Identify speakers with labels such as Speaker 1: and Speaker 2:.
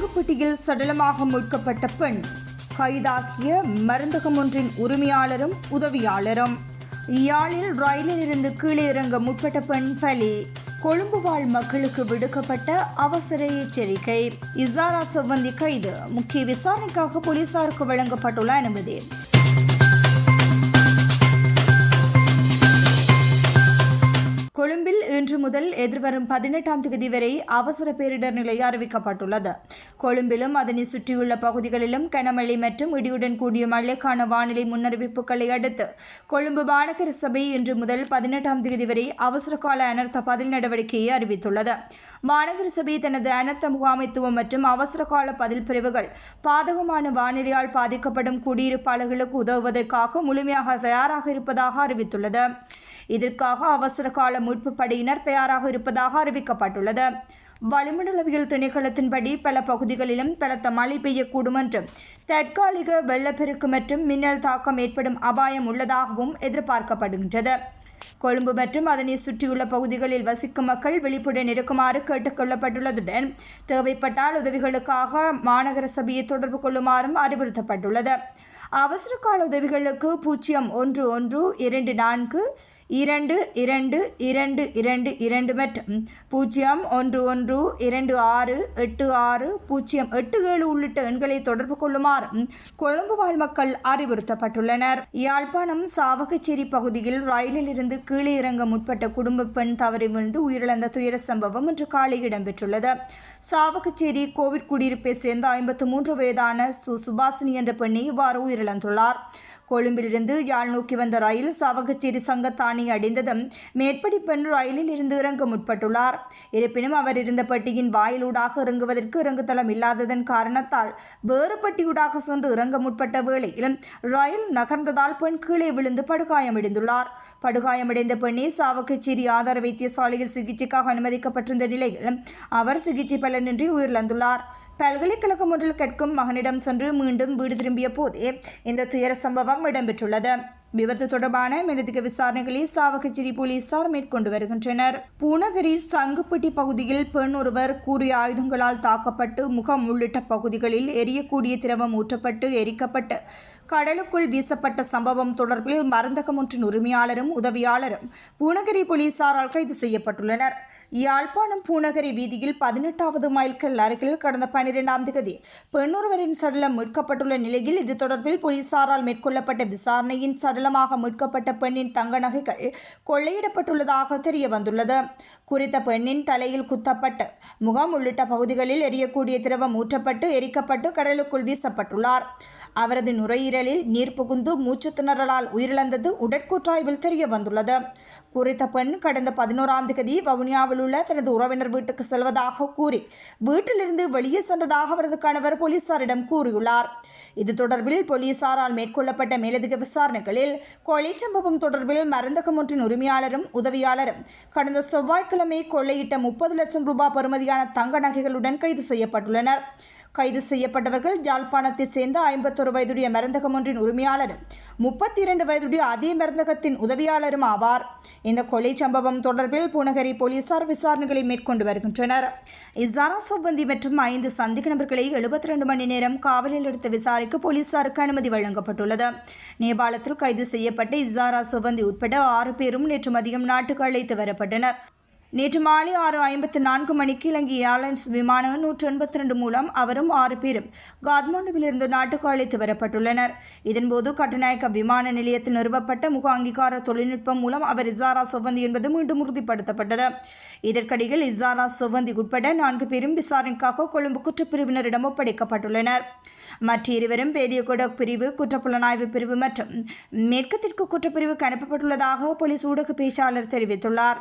Speaker 1: சங்குப்பட்டியில் சடலமாக மீட்கப்பட்ட பெண் கைதாகிய மருந்தகம் ஒன்றின் உரிமையாளரும் உதவியாளரும். யாழில் ரயிலில் இருந்து கீழே இறங்க முற்பட்ட பெண் பலி. கொழும்பு வாழ் மக்களுக்கு விடுக்கப்பட்ட அவசர எச்சரிக்கை. இசாரா செவ்வந்தி கைது. முக்கிய விசாரணைக்காக போலீசாருக்கு வழங்கப்பட்டுள்ள அனுமதி. கொழும்பில் இன்று முதல் எதிர்வரும் 18ஆம் தேதி வரை அவசர பேரிடர் நிலை அறிவிக்கப்பட்டுள்ளது. கொழும்பிலும் அதனை சுற்றியுள்ள பகுதிகளிலும் கனமழை மற்றும் இடியுடன் கூடிய மழைக்கான வானிலை முன்னறிவிப்புகளை அடுத்து கொழும்பு மாநகர சபை இன்று முதல் 18ஆம் தேதி வரை அவசர கால அனர்த்த பதில் நடவடிக்கையை அறிவித்துள்ளது. மாநகர சபை தனது அனர்த்த முகாமைத்துவம் மற்றும் அவசர கால பதில் பிரிவுகள் பாதகமான வானிலையால் பாதிக்கப்படும் குடியிருப்பாளர்களுக்கு உதவுவதற்காக முழுமையாக தயாராக இருப்பதாக அறிவித்துள்ளது. இதற்காக அவசர கால மீட்பு படையினர் தயாராக இருப்பதாக அறிவிக்கப்பட்டுள்ளது. வளிமண்டலவியல் திணைக்களத்தின்படி பல பகுதிகளிலும் பலத்த மழை பெய்யக்கூடும் என்றும் தற்காலிக வெள்ளப்பெருக்கு மற்றும் மின்னல் தாக்கம் ஏற்படும் அபாயம் உள்ளதாகவும் எதிர்பார்க்கப்படுகின்றது. கொழும்பு மற்றும் அதனை சுற்றியுள்ள பகுதிகளில் வசிக்கும் மக்கள் விழிப்புடன் இருக்குமாறு கேட்டுக் கொள்ளப்பட்டுள்ளதுடன் தேவைப்பட்டால் உதவிகளுக்காக மாநகர சபையை தொடர்பு கொள்ளுமாறும் அறிவுறுத்தப்பட்டுள்ளது. அவசர கால உதவிகளுக்கு 0112422222 மற்றும் 0112686087 உள்ளிட்ட எண்களை தொடர்பு கொள்ளுமாறும் கொழும்பு வாழ் மக்கள் அறிவுறுத்தப்பட்டுள்ளனர். யாழ்ப்பாணம் சாவகச்சேரி பகுதியில் ரயிலில் இருந்து கீழே இறங்க முற்பட்ட குடும்ப பெண் தவறி விழுந்து உயிரிழந்த துயர சம்பவம் இன்று காலை இடம்பெற்றுள்ளது. சாவகச்சேரி கோவிட் குடியிருப்பை சேர்ந்த 53 வயதான சுபாசினி என்ற பெண்ணை இவ்வாறு உயிரிழந்துள்ளார். கொழும்பிலிருந்து யாழ் நோக்கி வந்த ரயில் சாவகச்சேரி சங்கத்தானி அடைந்ததும் மேற்படி பெண் ரயிலில் இருந்து இறங்க முற்பட்டுள்ளார். இருப்பினும் அவர் இருந்த பெட்டியின் வாயிலூடாக இறங்குவதற்கு இறங்குதளம் இல்லாததன் காரணத்தால் வேறு பெட்டியூடாக சென்று இறங்க முற்பட்ட வேளையில் ரயில் நகர்ந்ததால் பெண் கீழே விழுந்து படுகாயமடைந்துள்ளார். படுகாயமடைந்த பெண்ணை சாவகச்சேரி ஆதார வைத்தியசாலையில் சிகிச்சைக்காக அனுமதிக்கப்பட்டிருந்த நிலையில் அவர் சிகிச்சை பலனின்றி உயிரிழந்துள்ளார். பல்கலைக்கழகம் ஒன்றில் கற்கும் மகனிடம் சென்று மீண்டும் வீடு திரும்பிய போதே இந்த துயர சம்பவம் இடம்பெற்றுள்ளது. விபத்து தொடர்பான மேலதிக விசாரணைகளை சாவகச்சேரி போலீசார் மேற்கொண்டு வருகின்றனர். பூநகரி சங்குப்பட்டி பகுதியில் பெண் ஒருவர் கூறிய ஆயுதங்களால் தாக்கப்பட்டு முகம் உள்ளிட்ட பகுதிகளில் எரியக்கூடிய திரவம் ஊற்றப்பட்டு எரிக்கப்பட்டு கடலுக்குள் வீசப்பட்ட சம்பவம் தொடர்பில் மருந்தகம் ஒன்றின் உரிமையாளரும் உதவியாளரும் பூநகரி போலீசாரால் கைது செய்யப்பட்டுள்ளனர். யாழ்ப்பாணம் பூநகரி வீதியில் 18வது மைல்கல் அருகில் கடந்த 12ஆம் தேதி பெண்ணொருவரின் சடலம் மீட்கப்பட்டுள்ள நிலையில் இது தொடர்பில் போலீசாரால் மேற்கொள்ளப்பட்ட விசாரணையின் சடலமாக மீட்கப்பட்ட பெண்ணின் தங்க நகைகள் கொள்ளையிடப்பட்டுள்ளதாக தெரிய வந்துள்ளது. குறித்த பெண்ணின் தலையில் குத்தப்பட்டு முகம் உள்ளிட்ட பகுதிகளில் எரியக்கூடிய திரவம் ஊற்றப்பட்டு எரிக்கப்பட்டு கடலுக்குள் வீசப்பட்டுள்ளார். அவரது நுரையீரலில் நீர் புகுந்து மூச்சு திணறலால் உயிரிழந்தது உடற்கூற்றாய்வில் தெரிய வந்துள்ளது. குறித்த பெண் கடந்த 11ஆம் தேதி வவுனியாவில் உள்ள தனது உறவினர் வீட்டுக்கு செல்வதாக கூறி வீட்டிலிருந்து வெளியே சென்றதாக அவரது கணவர் போலீசாரிடம் கூறியுள்ளார். இது தொடர்பில் போலீசாரால் மேற்கொள்ளப்பட்ட மேலதிக விசாரணைகளில் கொலை சம்பவம் தொடர்பில் மருந்தகம் ஒன்றின் உரிமையாளரும் உதவியாளரும் கடந்த செவ்வாய்க்கிழமை கொள்ளையிட்ட 30 லட்சம் ரூபாய் பெறுமதியான தங்க நகைகளுடன் கைது செய்யப்பட்டுள்ளனர். கைது செய்யப்பட்டவர்கள் யாழ்ப்பாணத்தை சேர்ந்த 51 வயதுடைய மருந்தகம் ஒன்றின் உரிமையாளரும் 32 வயதுடைய அதே மருந்தகத்தின் உதவியாளரும் ஆவார். இந்த கொலை சம்பவம் தொடர்பில் பூநகரி போலீசார் விசாரணைகளை மேற்கொண்டு வருகின்றனர். இசாரா செவ்வந்தி மற்றும் 5 சந்தேக நபர்களை 72 மணி நேரம் காவலில் எடுத்து விசாரிக்க போலீசாருக்கு அனுமதி வழங்கப்பட்டுள்ளது. நேபாளத்தில் கைது செய்யப்பட்ட இசாரா செவ்வந்தி உட்பட 6 பேரும் நேற்று மதியம் நாட்டுக்கு அழைத்து வரப்பட்டனர். நேற்று மாலை 6:54 மணிக்கு இலங்கை ஏர்லைன்ஸ் விமானம் 182 மூலம் அவரும் 6 பேரும் காத்மாண்டுவிலிருந்து நாட்டுக்கு அழைத்து வரப்பட்டுள்ளனர். இதன்போது கட்டுநாயக்க விமான நிலையத்தில் நிறுவப்பட்ட முக அங்கீகார தொழில்நுட்பம் மூலம் அவர் இசாரா செவ்வந்தி என்பது மீண்டும் உறுதிப்படுத்தப்பட்டது. இதற்கிடையில் இசாரா செவ்வந்தி உட்பட 4 பேரும் விசாரணைக்காக கொழும்பு குற்றப்பிரிவினரிடம் ஒப்படைக்கப்பட்டுள்ளனர். மற்ற இருவரும் பேரியகொடக் பிரிவு குற்றப்புலனாய்வு பிரிவு மற்றும் மேற்கு தெற்கு குற்றப்பிரிவுக்கு அனுப்பப்பட்டுள்ளதாக போலீஸ் ஊடக பேச்சாளர் தெரிவித்துள்ளார்.